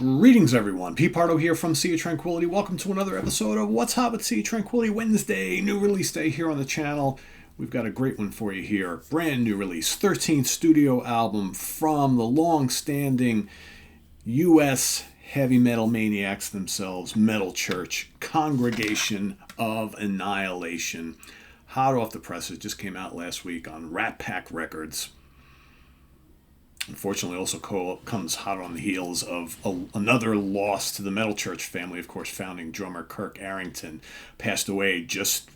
Greetings, everyone. Pete Pardo here from Sea of Tranquility. Welcome to another episode of What's Hot with Sea of Tranquility Wednesday, new release day here on the channel. We've got a great one for you here. Brand new release, 13th studio album from the long-standing U.S. heavy metal maniacs themselves, Metal Church, Congregation of Annihilation. Hot off the press, it just came out last week on Rat Pack Records. Unfortunately, also comes hot on the heels of another loss to the Metal Church family. Of course, founding drummer Kirk Arrington passed away just,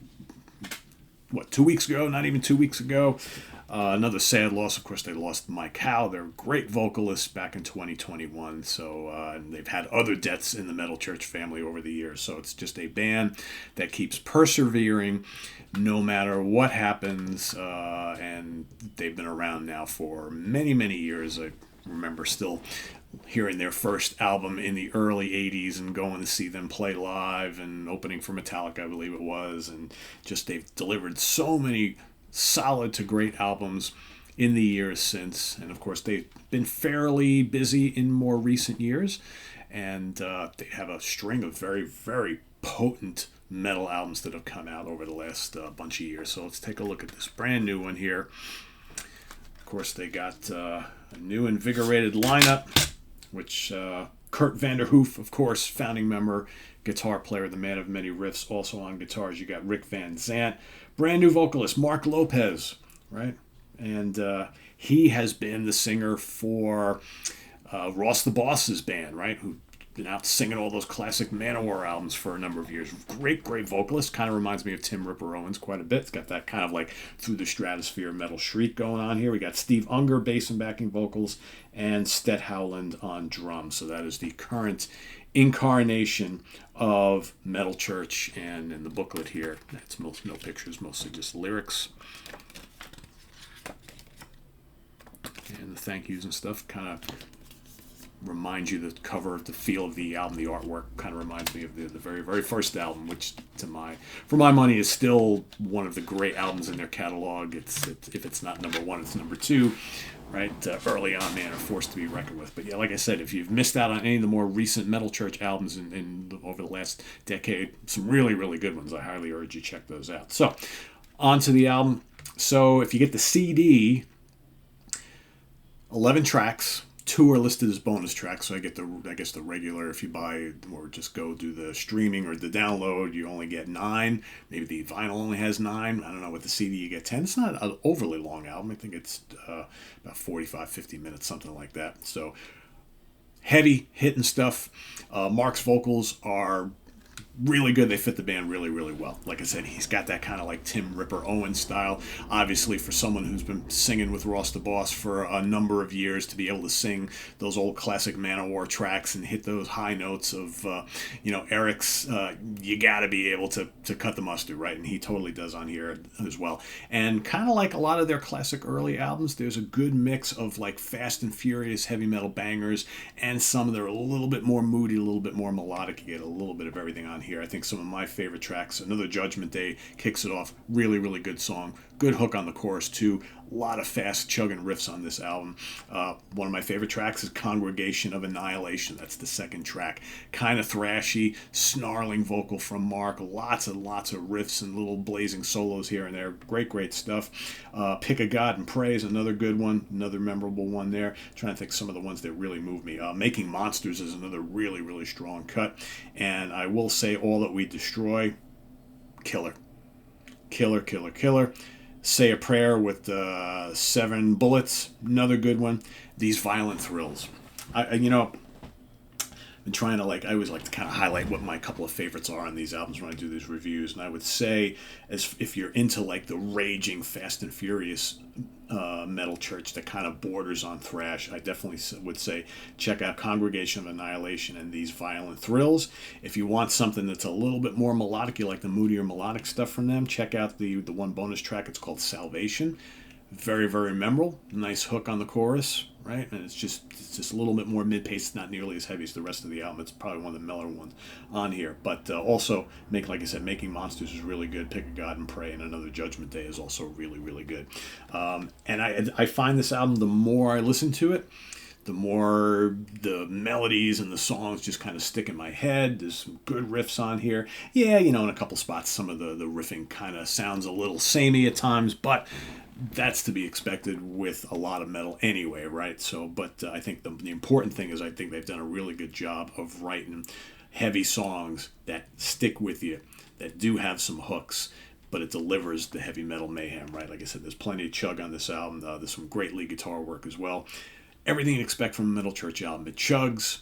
2 weeks ago? Not even 2 weeks ago. Another sad loss. Of course, they lost Mike Howe, their great vocalist, back in 2021. So and they've had other deaths in the Metal Church family over the years. So it's just a band that keeps persevering no matter what happens, and they've been around now for many, many years. I remember still hearing their first album in the early 80s and going to see them play live and opening for Metallica, I believe it was, and just they've delivered so many solid to great albums in the years since. And of course, they've been fairly busy in more recent years, and they have a string of very, very potent metal albums that have come out over the last bunch of years. So let's take a look at this brand new one here. Of course, they got a new invigorated lineup, which Kurt Vanderhoof, of course, founding member, guitar player, the man of many riffs. Also on guitars, you got Rick Van Zant. Brand new vocalist, Mark Lopez, right? And he has been the singer for Ross the Boss's band, right? Who been out singing all those classic Manowar albums for a number of years. Great vocalist. Kind of reminds me of Tim Ripper Owens quite a bit. It's got that kind of like through the stratosphere metal shriek going on here. We got Steve Unger bass and backing vocals, and Stet Howland on drums. So that is the current incarnation of Metal Church. And in the booklet here, it's no pictures, mostly just lyrics. And the thank yous and stuff kind of remind you, the cover, the feel of the album, the artwork kind of reminds me of the very, very first album, which for my money is still one of the great albums in their catalog. If it's not number one, it's number two, right? Early on, man, are forced to be reckoned with. But yeah, like I said, if you've missed out on any of the more recent Metal Church albums over the last decade, some really, really good ones, I highly urge you check those out. So, on to the album. So, if you get the CD, 11 tracks. 2 are listed as bonus tracks, so I guess the regular, if you buy or just go do the streaming or the download, you only get 9. Maybe the vinyl only has 9. I don't know. With the CD, you get 10. It's not an overly long album. I think it's about 45, 50 minutes, something like that. So heavy hitting stuff. Mark's vocals are really good. They fit the band really, really well. Like I said, he's got that kind of like Tim Ripper Owens style. Obviously, for someone who's been singing with Ross the Boss for a number of years, to be able to sing those old classic Manowar tracks and hit those high notes of, Eric's, you got to be able to cut the mustard, right? And he totally does on here as well. And kind of like a lot of their classic early albums, there's a good mix of like fast and furious heavy metal bangers and some that are a little bit more moody, a little bit more melodic. You get a little bit of everything on here. I think some of my favorite tracks, Another Judgment Day kicks it off. Really, really good song. Good hook on the chorus too. A lot of fast chugging riffs on this album. One of my favorite tracks is Congregation of Annihilation. That's the second track. Kind of thrashy, snarling vocal from Mark. Lots and lots of riffs and little blazing solos here and there. Great stuff. Pick a God and Pray is another good one. Another memorable one there. Trying to think some of the ones that really move me. Making Monsters is another really, really strong cut. And I will say All That We Destroy, killer. Killer. Say a Prayer with 7 Bullets, another good one. These Violent Thrills. I've been trying to I always like to kind of highlight what my couple of favorites are on these albums when I do these reviews. And I would say, as if you're into like the raging Fast and Furious Metal Church that kind of borders on thrash, I definitely would say check out Congregation of Annihilation and These Violent Thrills. If you want something that's a little bit more melodic, you like the moodier melodic stuff from them, check out the one bonus track. It's called Salvation. Very, very memorable. Nice hook on the chorus, right? And it's just a little bit more mid-paced, not nearly as heavy as the rest of the album. It's probably one of the mellower ones on here. But also, like I said, Making Monsters is really good. Pick a God and Pray and Another Judgment Day is also really, really good. And I find this album, the more I listen to it, the more the melodies and the songs just kind of stick in my head. There's some good riffs on here. Yeah, in a couple spots, some of the riffing kind of sounds a little samey at times, but that's to be expected with a lot of metal anyway, right? So, but I think the important thing is I think they've done a really good job of writing heavy songs that stick with you, that do have some hooks, but it delivers the heavy metal mayhem, right? Like I said, there's plenty of chug on this album. There's some great lead guitar work as well. Everything you expect from a Metal Church album. It chugs,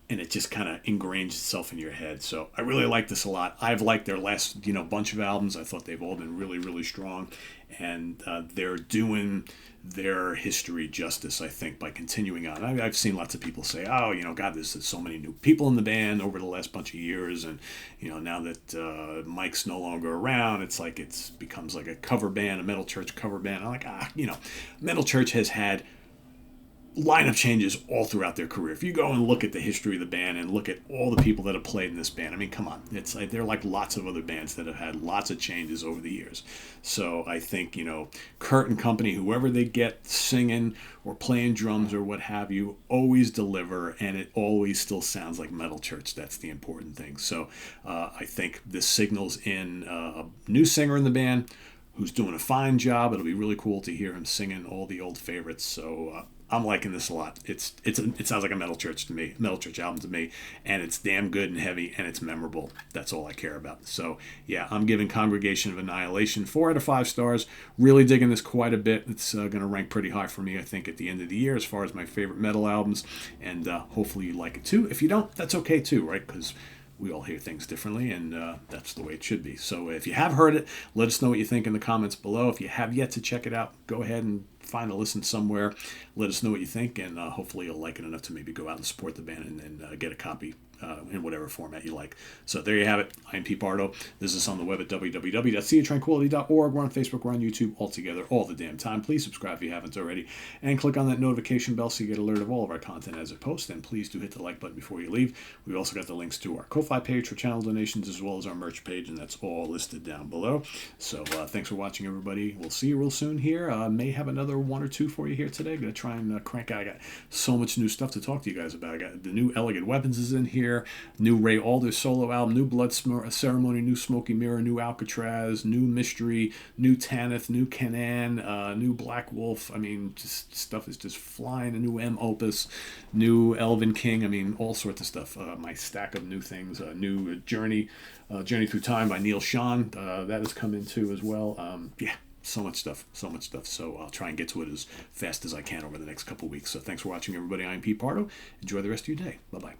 and it just kind of ingrains itself in your head. So I really like this a lot. I've liked their last, bunch of albums. I thought they've all been really, really strong, and they're doing their history justice, I think, by continuing on. I've seen lots of people say, oh, God, there's so many new people in the band over the last bunch of years, and, now that Mike's no longer around, it's like it becomes like a cover band, a Metal Church cover band. I'm like, Metal Church has had lineup changes all throughout their career. If you go and look at the history of the band and look at all the people that have played in this band, I mean, come on, it's like they're like lots of other bands that have had lots of changes over the years. So I think Kurt and company, whoever they get singing or playing drums or what have you, always deliver, and it always still sounds like Metal Church. That's the important thing. So I think this signals in a new singer in the band who's doing a fine job. It'll be really cool to hear him singing all the old favorites. So I'm liking this a lot. It sounds like a Metal Church album to me, and it's damn good and heavy, and it's memorable. That's all I care about. So yeah, I'm giving Congregation of Annihilation 4 out of 5 stars. Really digging this quite a bit. It's going to rank pretty high for me, I think, at the end of the year as far as my favorite metal albums, and hopefully you like it too. If you don't, that's okay too, right? Because we all hear things differently, and that's the way it should be. So if you have heard it, let us know what you think in the comments below. If you have yet to check it out, go ahead and find a listen somewhere. Let us know what you think, and hopefully you'll like it enough to maybe go out and support the band and get a copy in whatever format you like. So there you have it. I'm Pete Pardo. This is on the web at www.seatranquility.org. We're on Facebook. We're on YouTube all together all the damn time. Please subscribe if you haven't already, and click on that notification bell so you get alert of all of our content as it posts. And please do hit the like button before you leave. We've also got the links to our Ko-Fi page for channel donations, as well as our merch page, and that's all listed down below. So thanks for watching, everybody. We'll see you real soon here. May have another 1 or 2 for you here today. Going to try and crank out. I got so much new stuff to talk to you guys about. I got the new Elegant Weapons is in here, new Ray Alder solo album, new Blood Ceremony, new Smoky Mirror, new Alcatraz, new Mystery, new Tanith, new Canaan, new Black Wolf. I mean, just stuff is just flying. A new M Opus, new Elven King. I mean, all sorts of stuff. My stack of new things. New Journey Through Time by Neil Sean. That has come in too as well. Yeah. So much stuff. So I'll try and get to it as fast as I can over the next couple weeks. So thanks for watching, everybody. I'm Pete Pardo. Enjoy the rest of your day. Bye-bye.